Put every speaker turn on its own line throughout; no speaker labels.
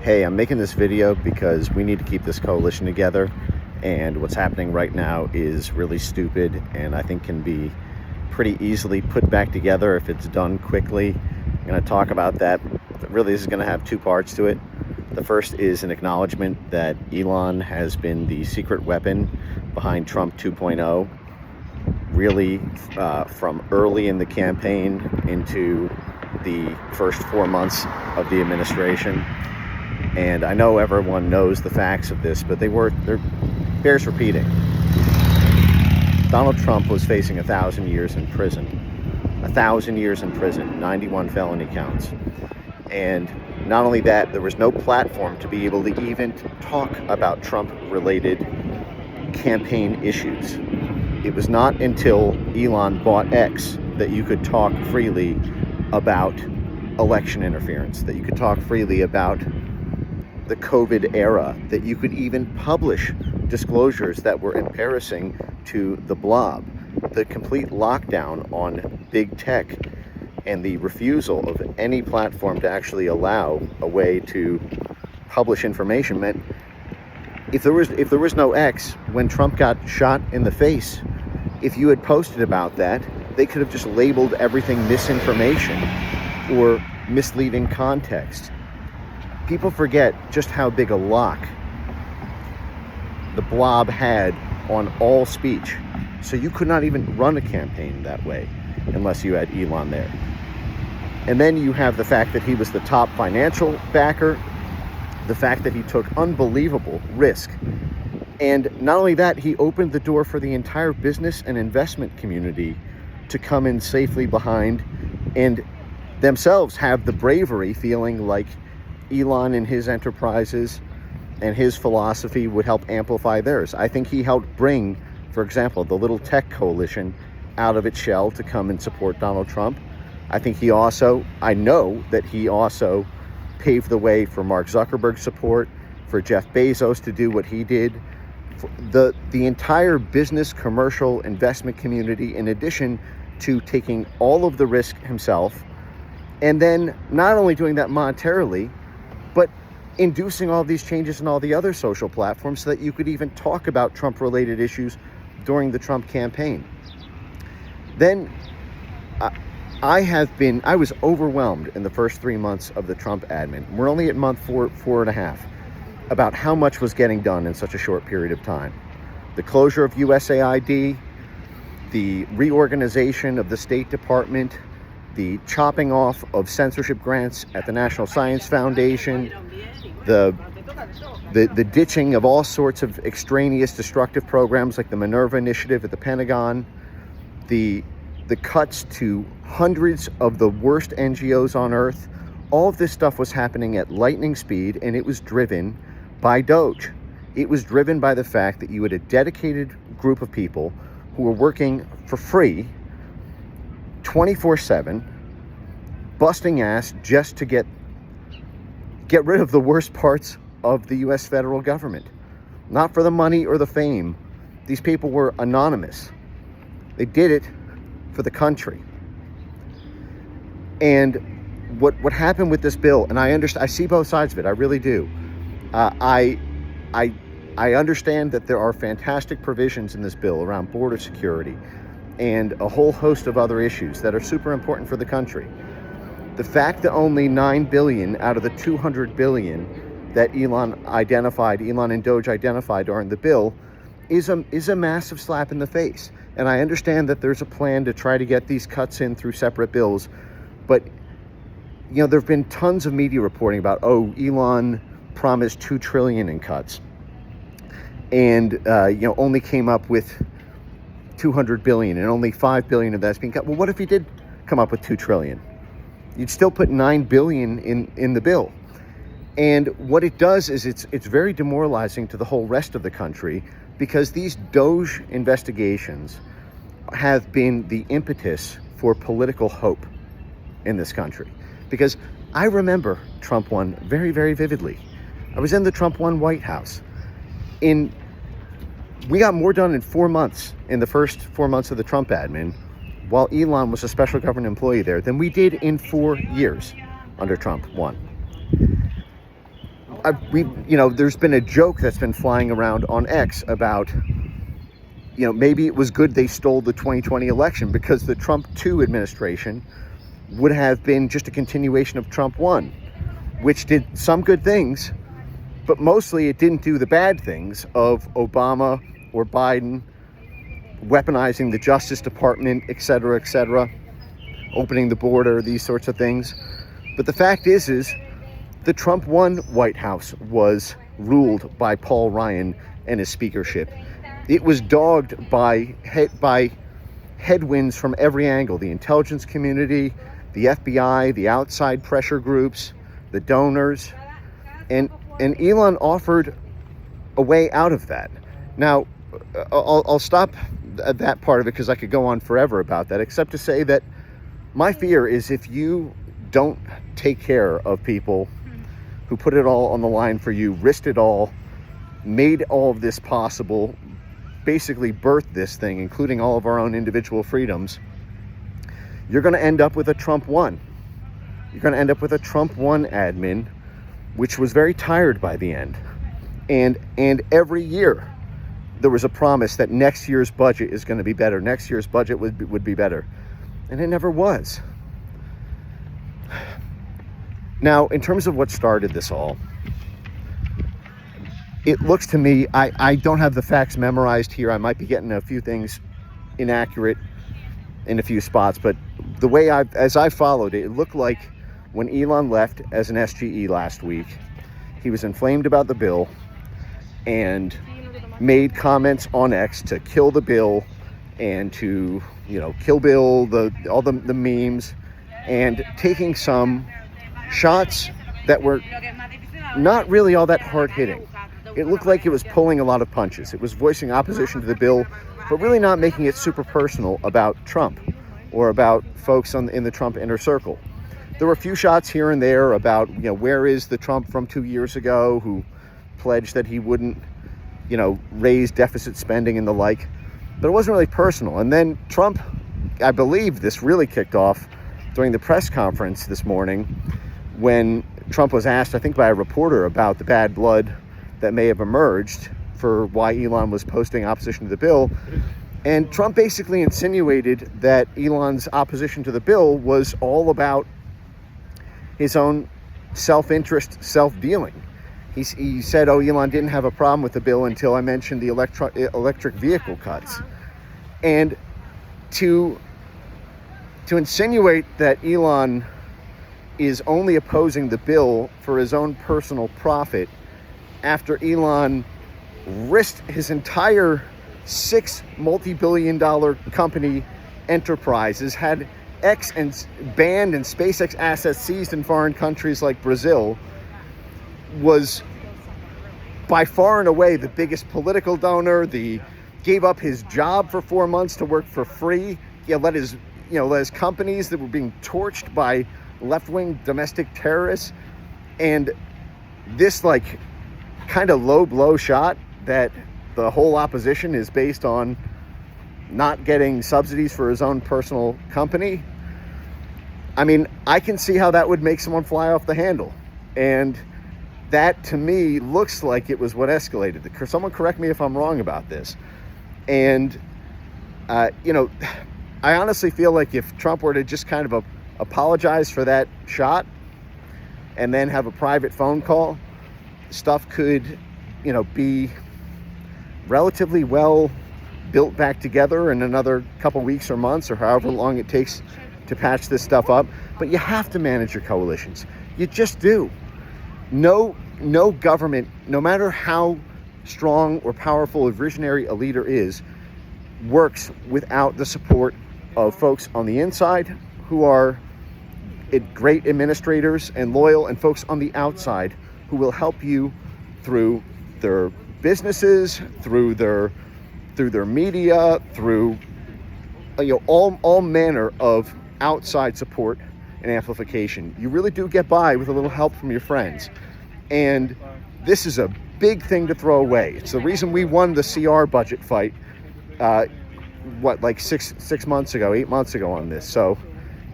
Hey, I'm making this video because we need to keep this coalition together, and what's happening right now is really stupid and I think can be pretty easily put back together if it's done quickly. I'm going to talk about that, but really this is going to have two parts to it. The first is an acknowledgement that Elon has been the secret weapon behind Trump 2.0, really from early in the campaign into the first 4 months of the administration. And I know everyone knows the facts of this, but they're bears repeating. Donald Trump was facing 1,000 years in prison. 1,000 years in prison, 91 felony counts. And not only that, there was no platform to be able to even talk about Trump-related campaign issues. It was not until Elon bought X that you could talk freely about election interference, that you could talk freely about the COVID era, that you could even publish disclosures that were embarrassing to the blob. The complete lockdown on big tech and the refusal of any platform to actually allow a way to publish information meant if there was no X when Trump got shot in the face, if you had posted about that, they could have just labeled everything misinformation or misleading context. People forget just how big a lock the blob had on all speech. So you could not even run a campaign that way unless you had Elon there. And then you have the fact that he was the top financial backer, the fact that he took unbelievable risk. And not only that, he opened the door for the entire business and investment community to come in safely behind and themselves have the bravery, feeling like Elon and his enterprises and his philosophy would help amplify theirs. I think he helped bring, for example, the little tech coalition out of its shell to come and support Donald Trump. I know that he also paved the way for Mark Zuckerberg's support, for Jeff Bezos to do what he did. The entire business, commercial, investment community, in addition to taking all of the risk himself, and then not only doing that monetarily, but inducing all these changes in all the other social platforms so that you could even talk about Trump-related issues during the Trump campaign. Then I was overwhelmed in the first 3 months of the Trump admin. We're only at month four and a half, about how much was getting done in such a short period of time. The closure of USAID, the reorganization of the State Department, the chopping off of censorship grants at the National Science Foundation, the ditching of all sorts of extraneous destructive programs like the Minerva Initiative at the Pentagon, the cuts to hundreds of the worst NGOs on earth. All of this stuff was happening at lightning speed, and it was driven by DOGE. It was driven by the fact that you had a dedicated group of people who were working for free 24/7, busting ass just to get rid of the worst parts of the U.S. federal government. Not for the money or the fame. These people were anonymous. They did it for the country. And what happened with this bill, and I see both sides of it, I really do. I understand that there are fantastic provisions in this bill around border security and a whole host of other issues that are super important for the country. The fact that only $9 billion out of the $200 billion that Elon and DOGE identified are in the bill is a massive slap in the face. And I understand that there's a plan to try to get these cuts in through separate bills, but there have been tons of media reporting about, Elon promised $2 trillion in cuts, and only came up with $200 billion, and only $5 billion of that's being cut. Well, what if he did come up with $2 trillion? You'd still put $9 billion in the bill. And what it does is it's very demoralizing to the whole rest of the country, because these DOGE investigations have been the impetus for political hope in this country. Because I remember Trump 1 very, very vividly. I was in the Trump 1 White House. We got more done in 4 months, in the first 4 months of the Trump admin, while Elon was a special government employee there, than we did in 4 years under Trump 1. there's been a joke that's been flying around on X about, maybe it was good they stole the 2020 election, because the Trump 2 administration would have been just a continuation of Trump 1, which did some good things, but mostly it didn't do the bad things of Obama or Biden weaponizing the Justice Department, et cetera, opening the border, these sorts of things. But the fact is the Trump 1 White House was ruled by Paul Ryan and his speakership. It was dogged by headwinds from every angle: the intelligence community, the FBI, the outside pressure groups, the donors, and Elon offered a way out of that. Now, I'll stop at that part of it, because I could go on forever about that, except to say that my fear is, if you don't take care of people who put it all on the line for you, risked it all, made all of this possible, basically birthed this thing, including all of our own individual freedoms, you're going to end up with a Trump 1. You're going to end up with a Trump 1 admin, which was very tired by the end. And every year there was a promise that next year's budget is going to be better. Next year's budget would be better. And it never was. Now, in terms of what started this all, it looks to me, I don't have the facts memorized here. I might be getting a few things inaccurate in a few spots, but the way as I followed it, it looked like when Elon left as an SGE last week, he was inflamed about the bill and made comments on X to kill the bill and to, kill Bill, all the memes, and taking some shots that were not really all that hard hitting. It looked like it was pulling a lot of punches. It was voicing opposition to the bill, but really not making it super personal about Trump or about folks in the Trump inner circle. There were a few shots here and there about, where is the Trump from 2 years ago who pledged that he wouldn't, raise deficit spending and the like. But it wasn't really personal. And then Trump, I believe this really kicked off during the press conference this morning, when Trump was asked, I think by a reporter, about the bad blood that may have emerged for why Elon was posting opposition to the bill. And Trump basically insinuated that Elon's opposition to the bill was all about his own self-interest, self-dealing. He said, Elon didn't have a problem with the bill until I mentioned the electric vehicle cuts. And to insinuate that Elon is only opposing the bill for his own personal profit, after Elon risked his entire 6 multi-billion-dollar company enterprises, had X and banned and SpaceX assets seized in foreign countries like Brazil, was by far and away the biggest political donor. Gave up his job for 4 months to work for free. Let his companies that were being torched by left-wing domestic terrorists, and this kind of low blow shot that the whole opposition is based on not getting subsidies for his own personal company. I mean, I can see how that would make someone fly off the handle. And that, to me, looks like it was what escalated. Someone correct me if I'm wrong about this. And, I honestly feel like if Trump were to just kind of apologize for that shot and then have a private phone call, stuff could, be relatively well built back together in another couple weeks or months, or however long it takes to patch this stuff up. But you have to manage your coalitions. You just do. No government, no matter how strong or powerful or visionary a leader is, works without the support of folks on the inside who are great administrators and loyal, and folks on the outside who will help you through their businesses, through their media, through all manner of outside support and amplification. You really do get by with a little help from your friends. And this is a big thing to throw away. It's the reason we won the CR budget fight, 6 months ago, 8 months ago on this. So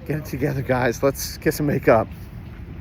get it together, guys. Let's kiss and make up.